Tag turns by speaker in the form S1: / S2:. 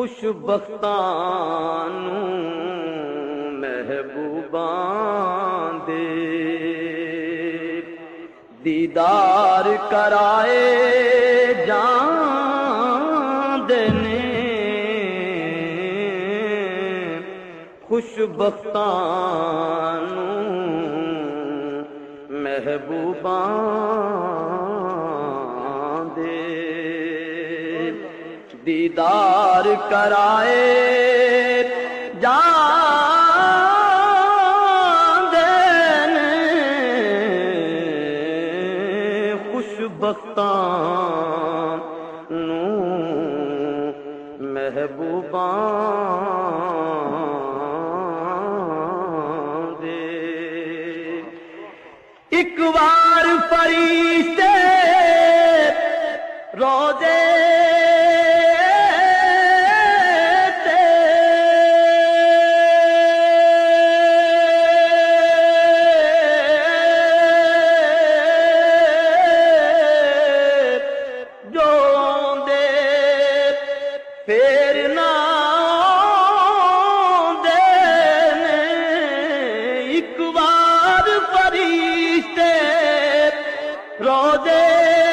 S1: خوش بختاں نوں محبوباں دے دیدار کرائے جاندے نے خوش بختاں نوں محبوباں دے دیدار کرائے جاندے نے خوش بختاں نوں محبوباں دے ایک بار فرشتے روزے پھر نہ دینے ایک بار فرشتے روزے